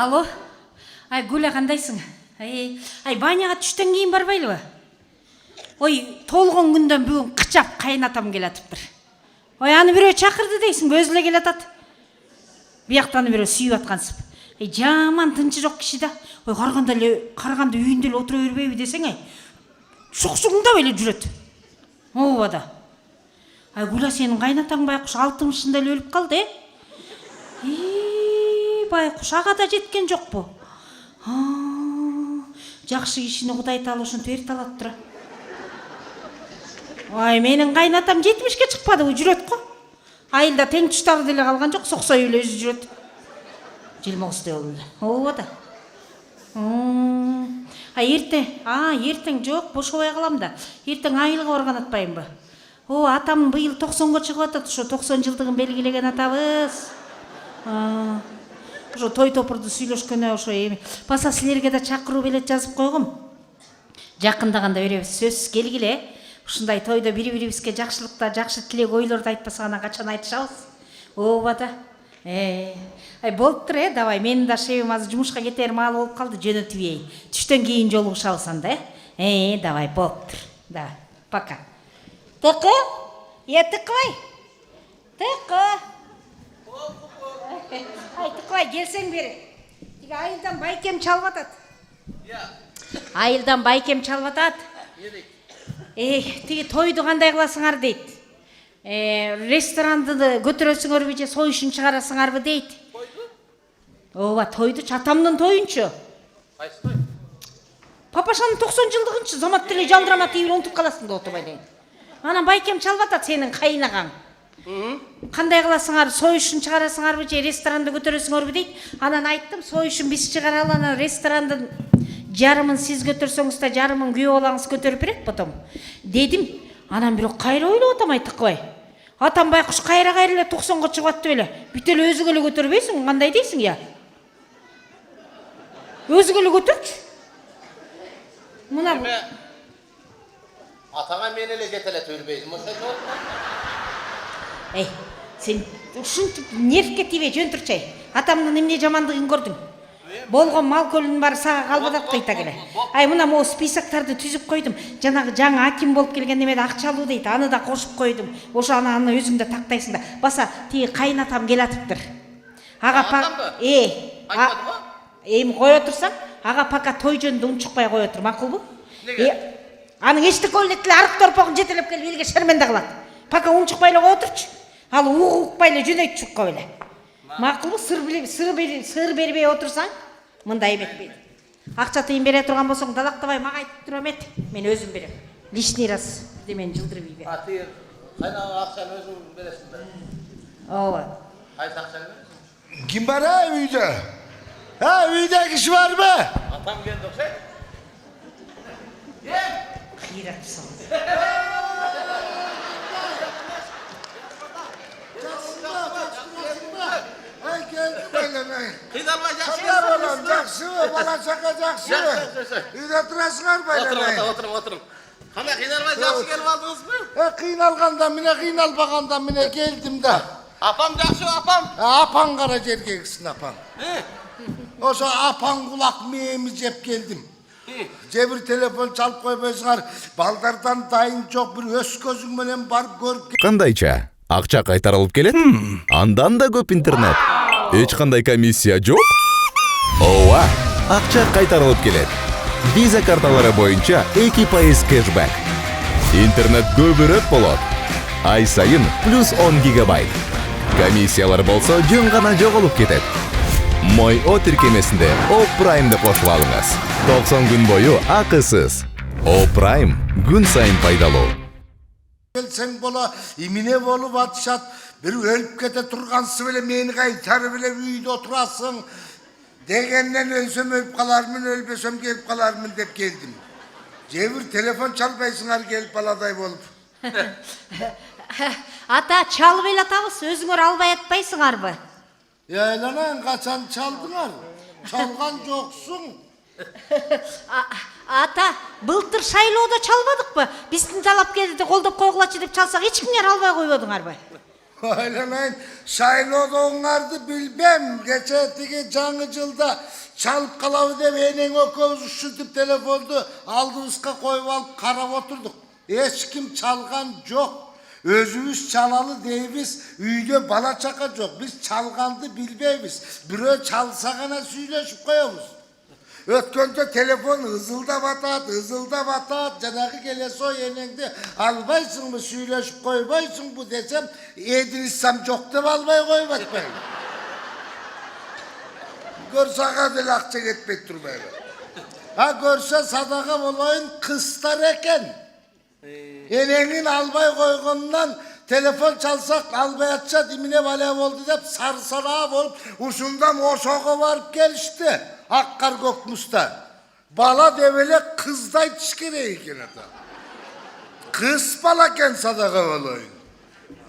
Алло. Ай, Гүлә, қандайсың? Ай, баняға түштен кейін барбайлы ба? Ой, толған күнден бүгін қычап қайнатам келатыптыр. Ой, аны біреу шақырды дейсің, өзіле келатады. Бияқтаны біреу сүйіп атқансып. Жаман тынчы жоқ кіші да. Ой, қарғанда үйіндел отыра өрбейбі десең, шұқсуыңда өлі жүреді. Оба да. Ай, Гүлә, сенің қайнатаң байқұш 60-шында өліп қалды, байқұш ағада жеткен жоқ бұл. Жақшы кішіні Құдай талы үшін төр талап тұра. Ай, менің қайнатам 70-ке шықпады, жүрет қой. Айылда тең тұштағы деле қалған жоқ, соқса үйлі өзі жүрет. Жылмағысты олды. Оба да. Ертең жоқ, бошовай қаламда. Ертең айылға орған атпайым ба. Атам бұйыл 90-ға шығып атады, 90 жылдығын белгілеген атабыз. Той топырды сөйлешкені баса сілерге да шақыру билет жазып қойғым. Жақындағанда беребіз сөз келгіле. Ушындай тойда бири-бирибизге жақшылықта, жақшы тілек ойларды айтпасағана қачан айтышабыз. Обада. Ай, болып тұр, давай, менің да шебім азы жұмышқа кетер малы болып қалды, жөнөтіп ей. Түштен кейін жолығышабызсан да. Давай, болып тұр. Давай, пока. Тықы? Тықы? Тықы? Ай, Тықы, келсең бері. Айылдан байкем чалбатады. Айылдан байкем чалбатады. Тегі тойды қандай қыласыңар дейді. Ресторанды көтіресіңер бе, сой үшін шығарасыңар бе дейді. Оба, тойды чатамның тойыншы. Қайсы той? Папашаның 90 жылдығыншы, замат тілі жалдырама тейбір ұнтып қаласың да отыр байдайын. Анан байкем чалбатады сенің қайынағаң. Қандай қыласыңар, сой үшін шығарасыңар бе, ресторанды көтіресіңер бе дейді. Анан айттым, сой үшін біз шығаралы, анан ресторанды жарымын сіз көтірсеңіз та жарымын күйе олаңыз көтеріп береді потом. Дедім, анан бір қайры ойлы отамай Тықыбай. Атам байқұш қайра-қайрылы 90-ға шығатты өлі. Бүтел өзігілі көтербейсің, қандай дейсің, я? Өзігілі көтерші. Мұна... Атаңа мен еле жетеле төрбейдім, осайды ол? Сен ұшын нервке тибе жөн тұрчай. Атамның немне жамандығын көрдің. Болған мал көлінің бары саға қалбадап қайта келе. Мұна ол списоктарды түзіп қойдым. Жаңағы жаңа аким болып келген немеді ақчалу дейді. Аны да қошып қойдым. Ошы аны өзіңді тақтайсың да. Баса, тегі қайнатам келатыптыр. Аға пақ... қой отырсам, аға пақа той жөнді ұн шықпай қой отыр. Мақыл бұл? Неге? Аның ешті көлнеттілі арық торпағын жетелеп келіп елге шерменді қылады. Пақа ұн шықпайлы қой отыршы. Ал ұқпайлы жөнейт шыққа өлі. Мақыл бұл? Сыр бербей отырсаң, мұнда еметпейді. Ақша тыйын бере тұрған болсаң, дадақтабай маға айтып тұрам ет. Мен өзім берем. Лишний раз демен жылдырып ей бер. Тыйын, қайнаған ақшаны өзің бересің бе? Ова. Қайсы ақшаны бересің? Kim var үйде? Үйде kişi var mı? Атам келді оқшай? Қиратып салды. Қиналмай жақсы Балам жақсы, бала шақа жақсы. Үйде тұрасыңар байланай. Отырым. Қандай қиналмай жақсы келіп алдыңыз ба? Қиналғанда міне, қиналбағанда міне келдім да. Апам жақсы, апам. Апан қара жерге кісін апан. Оша апан құлақ мейіміз жеп келдім. Жебір телефон çalып қойбайсыңар, балдардан дайын жоқ бір өз көзің менен барып көріп. Қандайча? Ақша қайтарылып келет? Андан да көп интернет. Еш қандай комиссия жоқ? Ооа, ақша қайтарылып келет. Виза карталары бойынша 2% кэшбэк. Интернет көбірек болады. Ай сайын плюс 10 гигабайт. Комиссиялар болса жөн ғана жоғалып кетет. Мой О тіркемесінде О Праймды қосып алыңыз. 90 күн бойы ақысыз. О Прайм күн сайын пайдалу. Келсең бола, иміне болып атышат, бір өліп кете тұрғансы біле мені қайтары біле үйде отырасың. Дегеннен өлсем өліп қалармын, өлбесем келіп қалармын деп келдім. Жебір телефон çalбайсыңар келіп баладай болып. Ата, çalып елатабыз, өзіңір албай атпайсыңар бі? Яйланан қачан çalдыңар? Çalған жоқсың. Ата, былтыр шайлоуда çalбадық ба? Біздің талап келді қолдап қойғылачы деп çalсақ, ешкімдер албай қойбадыңар ба? Aylanayın, şayloduğunlardı bilmem. Geçetiki Canıcıl'da çalıp kalavı de beynen okuyup üşütüp telefondu aldığımızda koyup alıp karab oturduk. Hiç kim çalgan yok. Özümüz çalalı deyimiz, üyde bala çaka yok. Biz çalgandı bilmeyimiz. Biri çalsa gana söyleşip koyuyoruz. Ötkönde telefon hızılda batat, canakı gelesi o yenende albaysın mı söyleşip koybaysın bu desem edinirsem çok da almay koymak ben. Görse kadar akça gitmek durmayla. Ha görse sadaka olayın kıstar eken. Enenin albay koygundan telefon çalsak albay atça dimine valev oldu deyip sarsalağa olup usundan o soğuk varıp gelişti. Hakkar kokmuşta. Bala devele kızday çıkırıyken ata. Kız balaken sadaka olayın.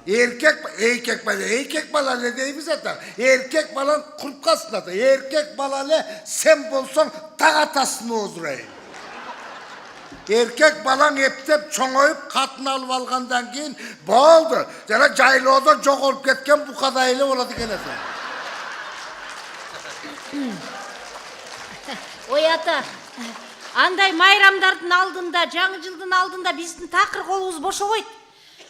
Erkek bala ne deyimiz ata. Erkek balan kurpkasın ata. Erkek bala ne sen bolsan tağatasını ozdurayım. Erkek balan heptep çoğuyup katın alıp algandan keyin boğuldu. Jana jayloğda çok olup ketken bu kadarıyla oladı gene. Oy ata, андай майрамдардын алдында, жаңы жылдын алдында биздин такыр колубуз бошобойт.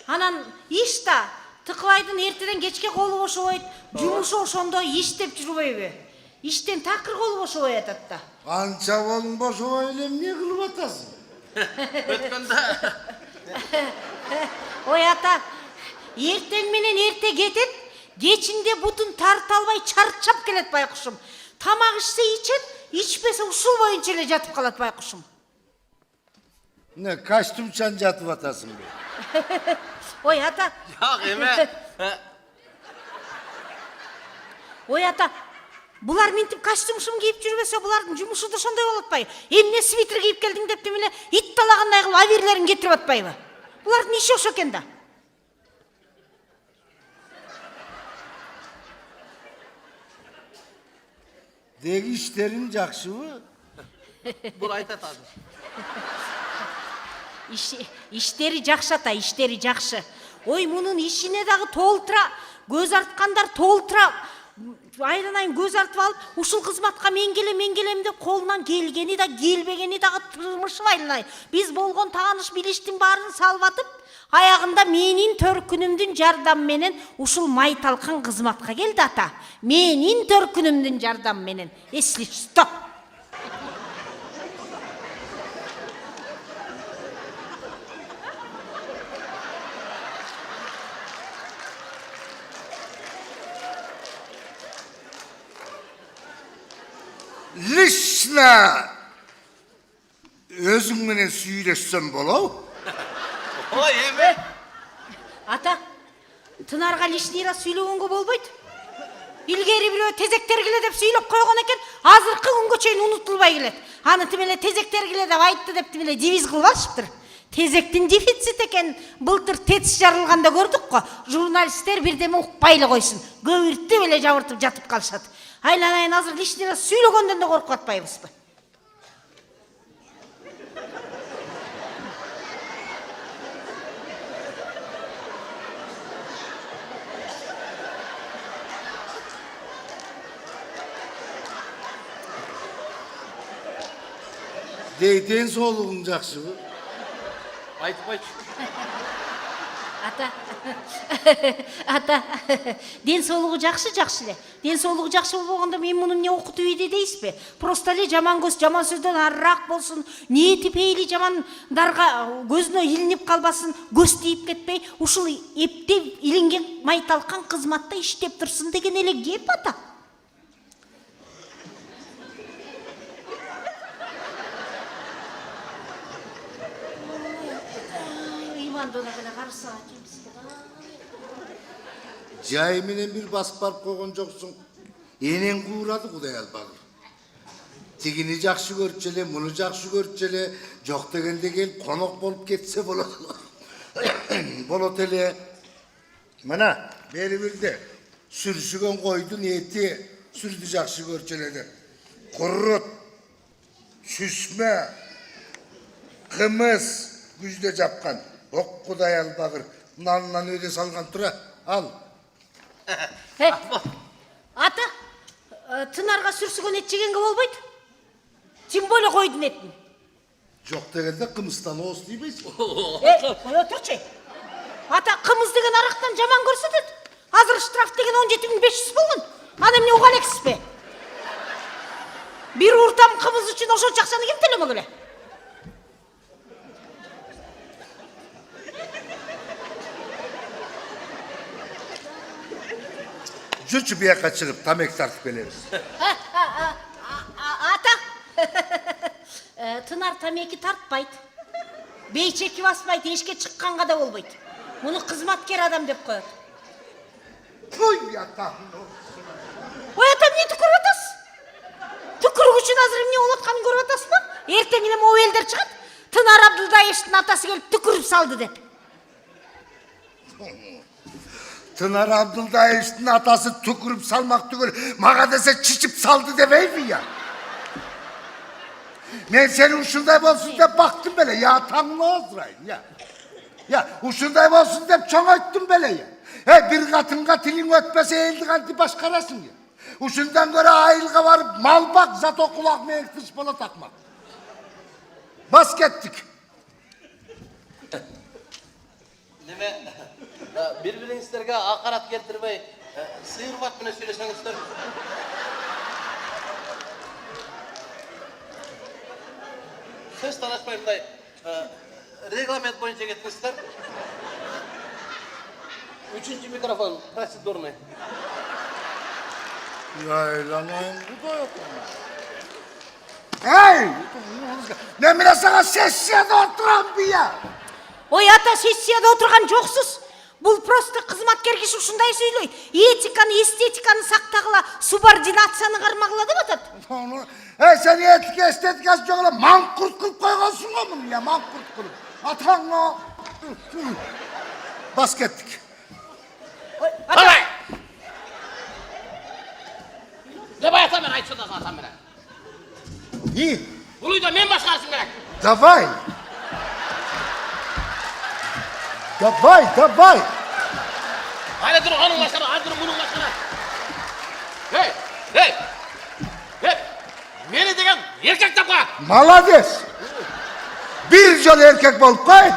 Анан иш да Тыкыбайдын эртеден кечке колу бошобойт, жумушу ошондо иштеп жүрбөйбү? Иштен такыр колу бошобой атат да. Ança bolun boşu öyle ne kılıp atasın? Өткөндө Ой ата, эртең менен эрте кетет, кечинде бутун тарта албай чарчап келет байкушум. Тамак ичсе ичет, ичпесе ушул боюнча эле жатып калат байкушум. Ne kaçtım çan yatıp atasın be? Ой ата, жок эме ой ата, булар минтип костюмшум кийип жүрбөсө булардын жумушу да ошондой болуп атпайбы? Эмне свитер кийип келдиң деп демеле ит талагандай кылып авирлерин кетирип атпайбы? Булардын иши ошо экен да. Degi işlerin jakşı mı? бул айтат азыр Иштери жакшы ата, иштери жакшы. Ой, мунун ишине дагы толтура, көз арткандар толтура. Айланайын көз артып алып, ушул кызматка мен келем деп колунан келгени да, келбегени дагы тырмышып айланайын. Биз болгон тааныш билиштин баарын салып атып, аягында менин төркүнүмдүн жардамы менен ушул майталкан кызматка келди ата. Менин төркүнүмдүн жардамы менен. Эсли, стоп. Lişna! Özün menen süyleşsem bolav? ой эме Ата, тынарга лишнийра сүйлөгөнгө болбойт. Илгери бирөө тезектер келе деп сүйлөп койгон экен, азыркы күнгө чейин унутулбай келет. Аны тимеле тезектер келе деп айтты деп тимеле девиз кылып алышыптыр. Тезектин дефицит экен былтыр ТЭЦ жарылганда көрдүк го. Журналисттер бирдеме укпай эле койсун. Көбүртүп эле жабыртып жатып калышат. Айланайын азыр лишнийра сүйлөгөндөн да коркуп атпайбызбы? Deyden soluğun jakşı mı? айтып койчу Ата, ата, ден соолугу жакшы эле. Ден соолугу жакшы болбогондо мен муну эмне окутуп ийди дейсизби? Просто эле жаман көз жаман сөздөн арыраак болсун, ниети пейили жамандарга көзүнө илинип калбасын, көз тийип кетпей, ушул эптеп илинген майталкан кызматта иштеп турсун деген эле кеп ата. Jay menen bir basıp barıp koygon joksun. Enen kuğradı Kuday albagır. Tigini jakşı görçele, munu jakşı görçele, jok degende gel konok bolup ketse bolot. Bolot ele. Mana beri bildi. Sürüşügen koydu niyeti sürdü jakşı görçeledi. Kurrut, süsme, kımız güzde japkan. Ok Kuday albagır. Nalından öde salgan tura. Al. Ата, тынарға сүрсіген ет жегенге болбайды. Тем более қойдың етін. Жоқ дегенде қымыстан оғыз дейбейсің. Қоя тұрчай. Ата, қымыз деген арақтан жаман көрсетеді. Азыр штраф деген 17.500 болған. Ана міне оған ексіз бе? Bir уртам қымыз үшін ошо жақсаны кем төлеме келе? Жүрші bir жаққа шығып, тамек тартып келеміз. Ата, тынар тамеки тартпайды. Бейчеки баспайды, ешке шыққанға да болбайды. Мұны қызматкер адам деп қояды. Той атам. Ой, атам не түкіріп атасыз? Түкірік үшін азыр міне ұнатқанын көріп атасыз ба? Ертеңіне о елдер шығады. Тынар Абдылдаевтың атасы келіп түкіріп салды деп. Тынар Абдылдаевтың атасы түкіріп салмақ түгіл, маға десе чичіп салды демеймін я. Мен сені ушындай болсын деп бақтым беле, я таңны азырайын, я. Ya, uşunday olsun deyip çoğ öttüm böyle ya. Bir katınga tilin ötmese eldi kanti başkarasın ya. Uşundan göre ayılga varıp mal bak, zato kulak meyik dış bola takmak. Bas kettik. Deme, birbirinizlerge akarat keltirmey, sıyırmak bile söyleseniizler. Söz tanışmayayım dayı. Reglament boyunca gitmişler. Üçüncü mikrofon, prosedurne. Yaylanayım, bu da yok. Hey! Ne bile sana sessiyede oturan bir ya. Ой, ата, сессияда отырған жоқсыз. Бұл просто қызматкер киши ушундай сөйлөй. Этиканы, эстетиканы сактагыла, субординацияны кармагыла деп атат. Sen etike estetikası çoğula mankurt kılıp koygansın o bunu ya, mankurt kılıp. Atan o. Bas kettik. Ata! Ne bayata ben ayçıda zaten bana. İyi. Buluyu da men başkarsın gerek. Davay. Davay, davay. Hadi dur onun başına, hadi dur bunun başına. Hey, hey. Hey. Beni degen erkek de koy. Malades. Bir jol erkek bol koy.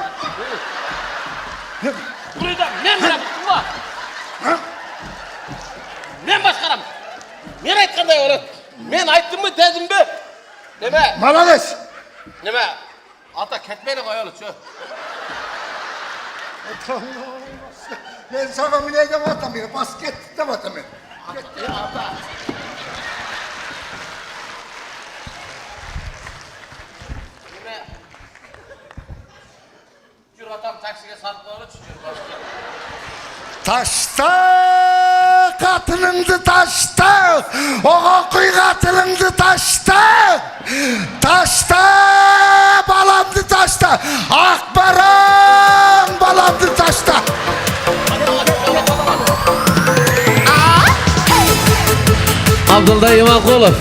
Buluyu da men bırakıp var. Men başkaram. Men aytkanday olur. Men ayttım mı dedim mi? Neme? Malades. Neme? Ata ketmeyini koyalı şu. Ben sana mineyde vatamıyorum, bas kettik de vatamıyorum. Ya ata. Neme? Jür atam taksiye satmalı çıkıyor. Taşta katılındı taşta, oğa kuy katılındı taşta, taşta balamdı taşta, akbaran balamdı taşta. Abdullah İmamoğlu.